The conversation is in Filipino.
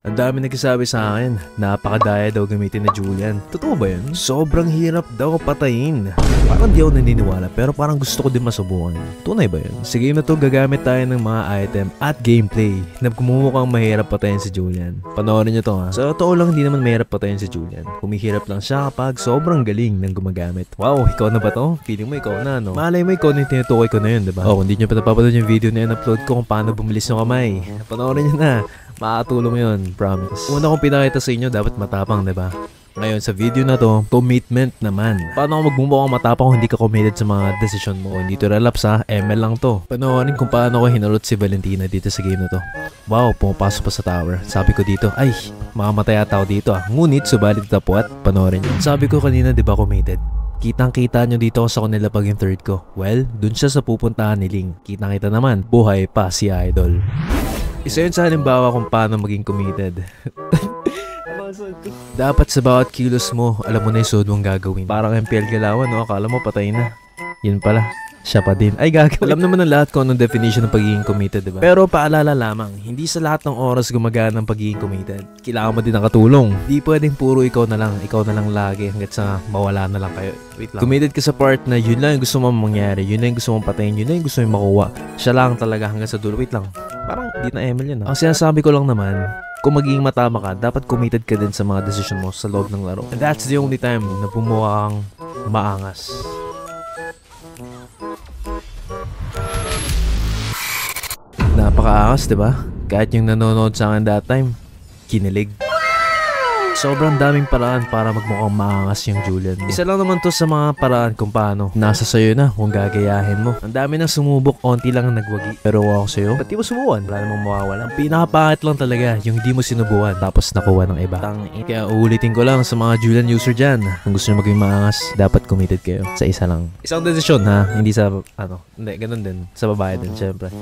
Ang dami nagsasabi sa akin, napakadaya daw gamitin na Julian. Totoo ba yun? Sobrang hirap daw patayin. Parang di ako naniniwala pero parang gusto ko din masubukan. Tunay ba yun? Sa game na to gagamit tayo ng mga item at gameplay na kumumukhang mahirap patayin si Julian. Panoorin nyo to ha. Sa totoo lang hindi naman mahirap patayin si Julian. Humihirap lang siya kapag sobrang galing ng gumagamit. Wow, ikaw na ba to? Feeling mo ikaw na no? Malay mo ikaw na yung tinutukoy ko na yun, diba? Oh, kung di nyo pa napapanood yung video na yun, upload ko kung paano bumilis yung kamay. Panoorin nyo na. Makakatulong yun, promise. Una kong pinakita sa inyo, dapat matapang, diba? Ngayon sa video na to, commitment naman. Paano ako magmumukhang matapang kung hindi ka committed sa mga desisyon mo? Hindi to relapse ha, ML lang to. Panoorin kung paano ko hinulot si Valentina dito sa game na to. Wow, pumapasok pa sa tower. Sabi ko dito, ay, makamatay ata ako dito ah. Ngunit, subalit tapuat, panoorin nyo. Sabi ko kanina, di ba committed? Kitang-kita nyo dito sa kanila pag yung third ko. Well, dun siya sa pupuntahan ni Ling. Kitang-kita naman, buhay pa si Idol. Isa yun sa halimbawa kung paano maging committed. Dapat sa bawat kilos mo, alam mo na yung suod mong gagawin. Parang MPL galawan, no? Akala mo patay na. Yun pala, siya pa din. Ay gagawin. Alam naman ng lahat kung anong definition ng pagiging committed, diba? Pero paalala lamang, hindi sa lahat ng oras gumagana ng pagiging committed. Kailangan mo din ng katulong. Hindi pwedeng puro ikaw na lang lagi hanggat sa mawala na lang kayo. Wait lang. Committed ka sa part na yun lang yung gusto mong mangyari, yun lang yung gusto mong patayin, yun lang yung gusto mong makuha. Siya lang talaga hanggang sa dulo. Wait lang. Parang di na ML yun. Ang sinasabi ko lang naman, kung magiging matama ka, dapat committed ka din sa mga decision mo sa loob ng laro. And that's the only time na bumuha kang maangas. Napakaangas, diba? Kahit yung nanonood sa akin that time, kinilig. Sobrang daming paraan para magmukhang maangas yung Julian mo. Isa lang naman to sa mga paraan kung paano. Nasa sayo na kung gagayahin mo. Ang dami nang sumubok, onti lang ang nagwagi. Pero ako sa'yo, ba't di mo subukan? Wala namang mawawala. Ang pinakapangit lang talaga yung di mo sinubukan tapos nakuha ng iba. Kaya uulitin ko lang sa mga Julian user dyan. Kung gusto nyo maging maangas, dapat committed kayo sa isa lang. Isang desisyon ha, hindi sa hindi, ganun din. Sa babae din, syempre.